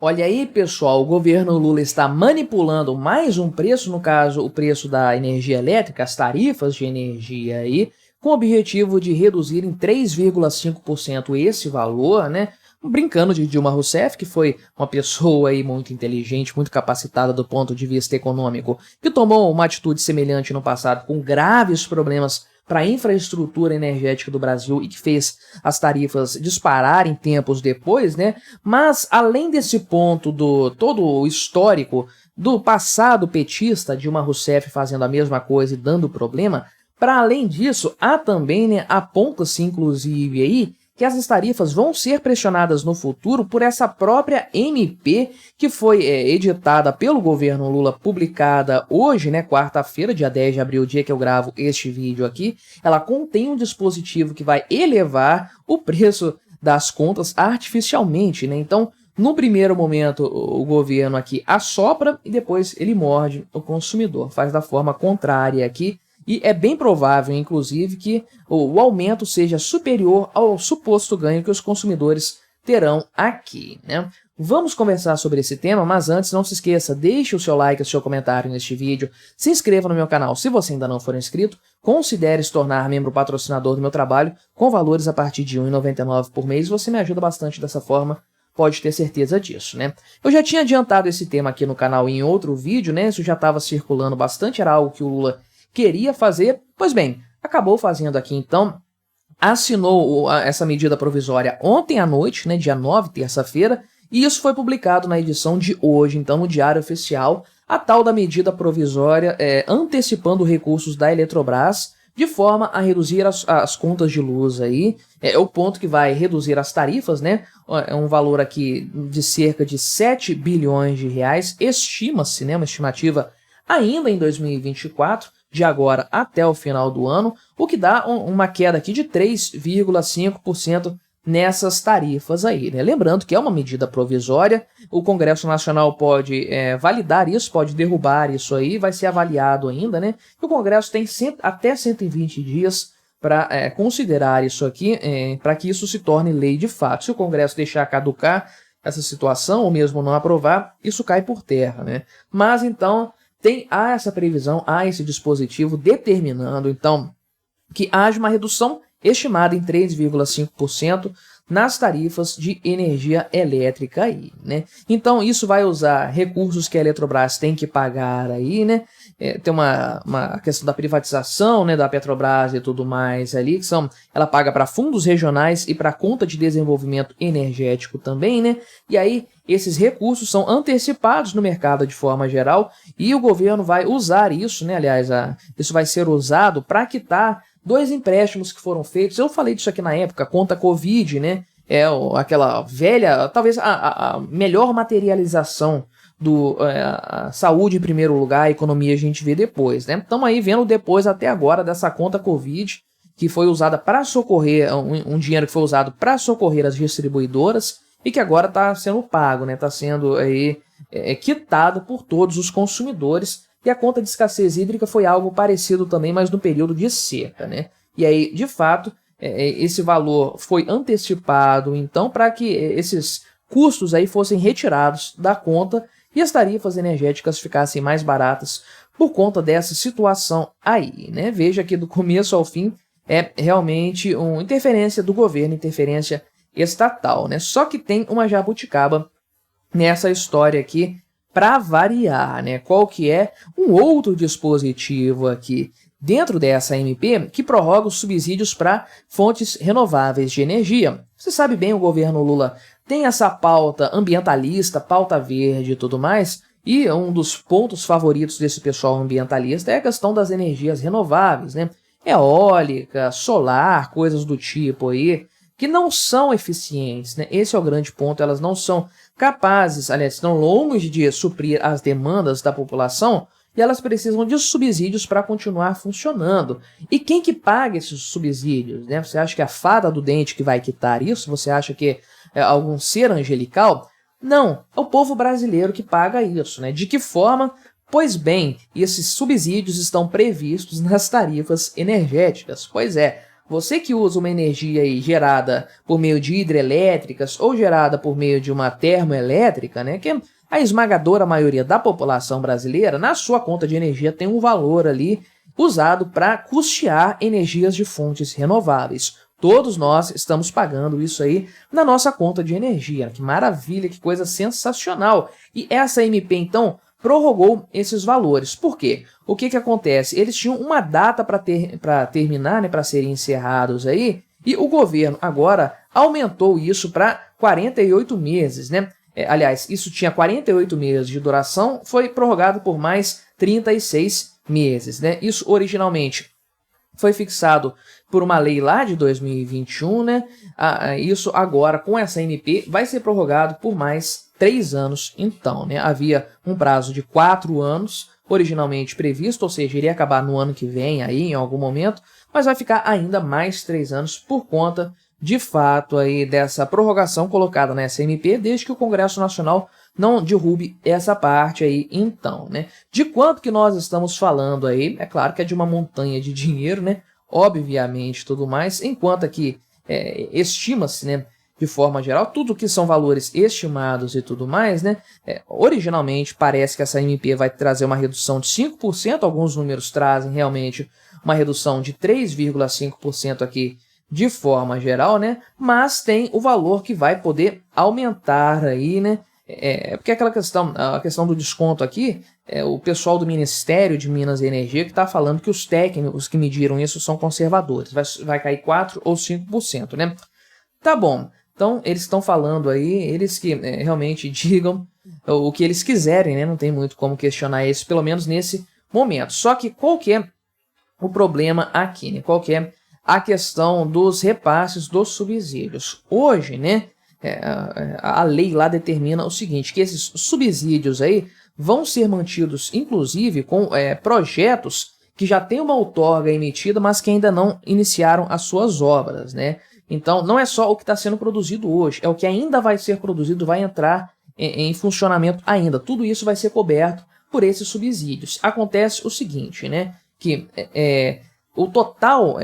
Olha aí, pessoal, o governo Lula está manipulando mais um preço, no caso, o preço da energia elétrica, as tarifas de energia aí, com o objetivo de reduzir em 3,5% esse valor, né? Brincando de Dilma Rousseff, que foi uma pessoa aí muito inteligente, muito capacitada do ponto de vista econômico, que tomou uma atitude semelhante no passado com graves problemas para a infraestrutura energética do Brasil e que fez as tarifas dispararem tempos depois, né? Mas além desse ponto do todo o histórico do passado petista, Dilma Rousseff fazendo a mesma coisa e dando problema, para além disso, há também, né, aponta-se inclusive aí que essas tarifas vão ser pressionadas no futuro por essa própria MP que foi editada pelo governo Lula, publicada hoje, né, quarta-feira, dia 10 de abril, dia que eu gravo este vídeo aqui. Ela contém um dispositivo que vai elevar o preço das contas artificialmente, né? Então, no primeiro momento, o governo aqui assopra e depois ele morde o consumidor, faz da forma contrária aqui. E é bem provável, inclusive, que o aumento seja superior ao suposto ganho que os consumidores terão aqui, né? Vamos conversar sobre esse tema, mas antes não se esqueça, deixe o seu like e o seu comentário neste vídeo, se inscreva no meu canal se você ainda não for inscrito, considere se tornar membro patrocinador do meu trabalho com valores a partir de R$ 1,99 por mês, você me ajuda bastante dessa forma, pode ter certeza disso, né? Eu já tinha adiantado esse tema aqui no canal em outro vídeo, né? Isso já estava circulando bastante, era algo que o Lula queria fazer, pois bem, acabou fazendo aqui então, assinou essa medida provisória ontem à noite, né, dia 9, terça-feira, e isso foi publicado na edição de hoje, então no Diário Oficial, a tal da medida provisória antecipando recursos da Eletrobras, de forma a reduzir as contas de luz aí, é o ponto que vai reduzir as tarifas, né, é um valor aqui de cerca de 7 bilhões de reais, estima-se, né, uma estimativa ainda em 2024, de agora até o final do ano, o que dá uma queda aqui de 3,5% nessas tarifas aí, né? Lembrando que é uma medida provisória, o Congresso Nacional pode validar isso, pode derrubar isso aí, vai ser avaliado ainda, né? E o Congresso tem até 120 dias para considerar isso aqui, para que isso se torne lei de fato. Se o Congresso deixar caducar essa situação, ou mesmo não aprovar, isso cai por terra, né? Mas então há essa previsão, há esse dispositivo determinando, então, que haja uma redução estimada em 3,5% nas tarifas de energia elétrica aí, né? Então, isso vai usar recursos que a Eletrobras tem que pagar aí, né? Tem uma questão da privatização, né, da Petrobras e tudo mais ali, que ela paga para fundos regionais e para conta de desenvolvimento energético também, né? E aí, esses recursos são antecipados no mercado de forma geral e o governo vai usar isso, né? Aliás, isso vai ser usado para quitar 2 empréstimos que foram feitos. Eu falei disso aqui na época, conta Covid, né? Aquela velha, talvez a melhor materialização a saúde em primeiro lugar, a economia a gente vê depois, né? Estamos aí vendo depois até agora dessa conta Covid, que foi usada para socorrer, um dinheiro que foi usado para socorrer as distribuidoras e que agora está sendo pago, né? Está sendo aí quitado por todos os consumidores. E a conta de escassez hídrica foi algo parecido também, mas no período de seca, né? E aí, de fato, esse valor foi antecipado, então, para que esses custos aí fossem retirados da conta e as tarifas energéticas ficassem mais baratas por conta dessa situação aí, né? Veja que do começo ao fim é realmente uma interferência do governo, interferência estatal, né? Só que tem uma jabuticaba nessa história aqui, para variar, né? Qual que é um outro dispositivo aqui dentro dessa MP que prorroga os subsídios para fontes renováveis de energia. Você sabe bem, o governo Lula tem essa pauta ambientalista, pauta verde e tudo mais, e um dos pontos favoritos desse pessoal ambientalista é a questão das energias renováveis, né? Eólica, solar, coisas do tipo aí, que não são eficientes, né? Esse é o grande ponto, elas não são capazes, aliás, estão longe de suprir as demandas da população e elas precisam de subsídios para continuar funcionando. E quem que paga esses subsídios, né? Você acha que é a fada do dente que vai quitar isso? Você acha que é algum ser angelical? Não, é o povo brasileiro que paga isso, né? De que forma? Pois bem, esses subsídios estão previstos nas tarifas energéticas. Pois é, você que usa uma energia aí gerada por meio de hidrelétricas ou gerada por meio de uma termoelétrica, né, que é a esmagadora maioria da população brasileira, na sua conta de energia tem um valor ali usado para custear energias de fontes renováveis. Todos nós estamos pagando isso aí na nossa conta de energia. Que maravilha, que coisa sensacional. E essa MP, então, prorrogou esses valores. Por quê? O que acontece? Eles tinham uma data para terminar, né, para serem encerrados aí, e o governo agora aumentou isso para 48 meses, né? Aliás, isso tinha 48 meses de duração, foi prorrogado por mais 36 meses, né? Isso originalmente foi fixado por uma lei lá de 2021, né? Isso agora, com essa MP, vai ser prorrogado por mais 3 anos, então, né? Havia um prazo de 4 anos, originalmente previsto, ou seja, iria acabar no ano que vem, aí, em algum momento, mas vai ficar ainda mais 3 anos por conta, de fato, aí, dessa prorrogação colocada nessa MP, desde que o Congresso Nacional não derrube essa parte aí, então, né? De quanto que nós estamos falando aí? É claro que é de uma montanha de dinheiro, né? Obviamente, tudo mais, enquanto aqui estima-se, né, de forma geral, tudo que são valores estimados e tudo mais, né, originalmente parece que essa MP vai trazer uma redução de 5%, alguns números trazem realmente uma redução de 3,5% aqui de forma geral, né, mas tem o valor que vai poder aumentar aí, né, porque aquela questão, a questão do desconto aqui, o pessoal do Ministério de Minas e Energia que está falando que os técnicos que mediram isso são conservadores, vai cair 4% ou 5%, né? Tá bom, então eles estão falando aí, eles que realmente digam o que eles quiserem, né? Não tem muito como questionar isso, pelo menos nesse momento. Só que qual que é o problema aqui, né? Qual que é a questão dos repasses dos subsídios? Hoje, né? A lei lá determina o seguinte, que esses subsídios aí vão ser mantidos, inclusive, com projetos que já têm uma outorga emitida, mas que ainda não iniciaram as suas obras, né? Então, não é só o que está sendo produzido hoje, é o que ainda vai ser produzido, vai entrar em funcionamento ainda. Tudo isso vai ser coberto por esses subsídios. Acontece o seguinte, né? Que o total,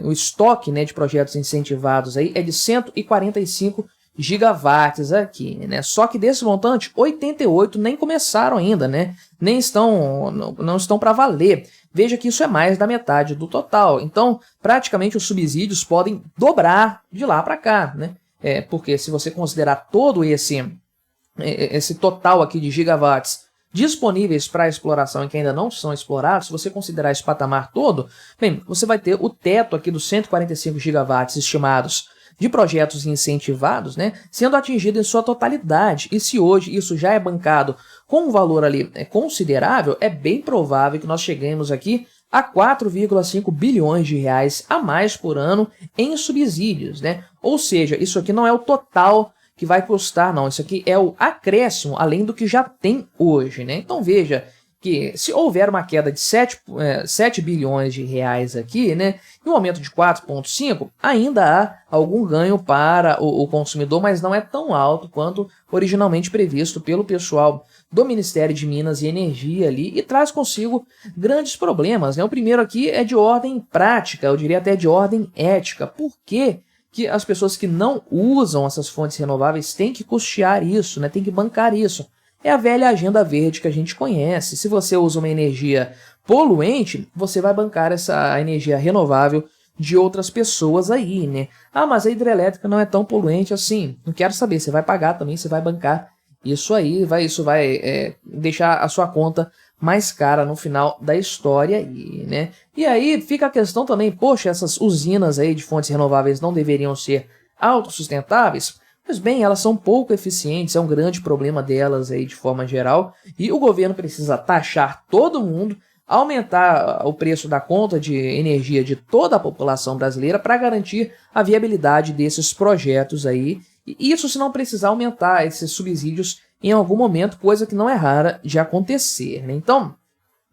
o estoque, né, de projetos incentivados aí é de 145 gigawatts aqui, né? Só que desse montante, 88 nem começaram ainda, né? Nem estão, não estão para valer. Veja que isso é mais da metade do total. Então, praticamente os subsídios podem dobrar de lá para cá, né? Porque se você considerar todo esse total aqui de gigawatts disponíveis para exploração e que ainda não são explorados, se você considerar esse patamar todo, bem, você vai ter o teto aqui dos 145 gigawatts estimados de projetos incentivados, né, sendo atingido em sua totalidade. E se hoje isso já é bancado com um valor ali considerável, é bem provável que nós cheguemos aqui a 4,5 bilhões de reais a mais por ano em subsídios, né? Ou seja, isso aqui não é o total que vai custar, não. Isso aqui é o acréscimo, além do que já tem hoje, né? Então veja que se houver uma queda de 7 bilhões de reais aqui, né, e um aumento de 4,5, ainda há algum ganho para o consumidor, mas não é tão alto quanto originalmente previsto pelo pessoal do Ministério de Minas e Energia ali, e traz consigo grandes problemas, né? O primeiro aqui é de ordem prática, eu diria até de ordem ética. Por quê que as pessoas que não usam essas fontes renováveis têm que custear isso, né? Têm que bancar isso? É a velha agenda verde que a gente conhece. Se você usa uma energia poluente, você vai bancar essa energia renovável de outras pessoas aí, né? Ah, mas a hidrelétrica não é tão poluente assim. Não quero saber, você vai pagar também, você vai bancar isso aí, isso vai deixar a sua conta mais cara no final da história aí, né? E aí fica a questão também, poxa, essas usinas aí de fontes renováveis não deveriam ser autossustentáveis? Pois bem, elas são pouco eficientes, é um grande problema delas aí de forma geral, e o governo precisa taxar todo mundo, aumentar o preço da conta de energia de toda a população brasileira para garantir a viabilidade desses projetos aí, e isso se não precisar aumentar esses subsídios em algum momento, coisa que não é rara de acontecer, né? Então,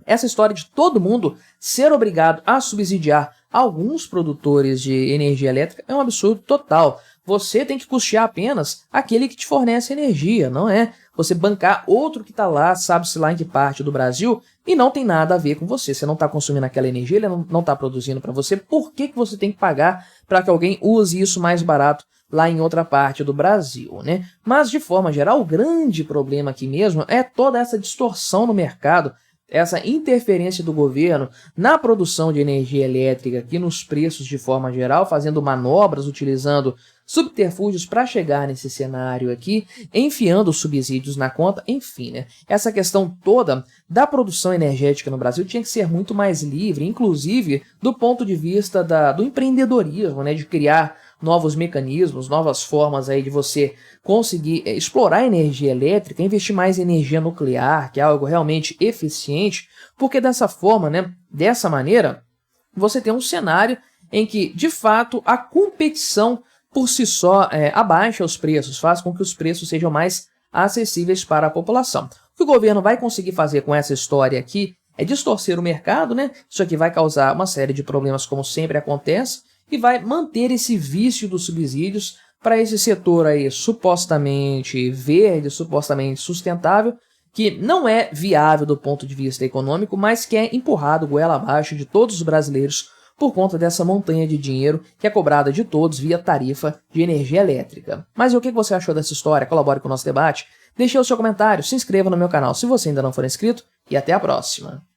essa história de todo mundo ser obrigado a subsidiar alguns produtores de energia elétrica é um absurdo total. você tem que custear apenas aquele que te fornece energia, não é você bancar outro que está lá, sabe-se lá em que parte do Brasil, e não tem nada a ver com você. Você não está consumindo aquela energia, ele não está produzindo para você. Por que você tem que pagar para que alguém use isso mais barato lá em outra parte do Brasil, né? Mas, de forma geral, o grande problema aqui mesmo é toda essa distorção no mercado, essa interferência do governo na produção de energia elétrica aqui nos preços de forma geral, fazendo manobras, utilizando subterfúgios para chegar nesse cenário aqui, enfiando subsídios na conta, enfim, né? Essa questão toda da produção energética no Brasil tinha que ser muito mais livre, inclusive do ponto de vista do empreendedorismo, né? De criar novos mecanismos, novas formas aí de você conseguir explorar energia elétrica, investir mais em energia nuclear, que é algo realmente eficiente, porque dessa forma, né, dessa maneira, você tem um cenário em que, de fato, a competição por si só abaixa os preços, faz com que os preços sejam mais acessíveis para a população. O que o governo vai conseguir fazer com essa história aqui é distorcer o mercado, né? Isso aqui vai causar uma série de problemas, como sempre acontece, e vai manter esse vício dos subsídios para esse setor aí supostamente verde, supostamente sustentável, que não é viável do ponto de vista econômico, mas que é empurrado goela abaixo de todos os brasileiros por conta dessa montanha de dinheiro que é cobrada de todos via tarifa de energia elétrica. Mas e o que você achou dessa história? Colabore com o nosso debate, deixe o seu comentário, se inscreva no meu canal se você ainda não for inscrito e até a próxima.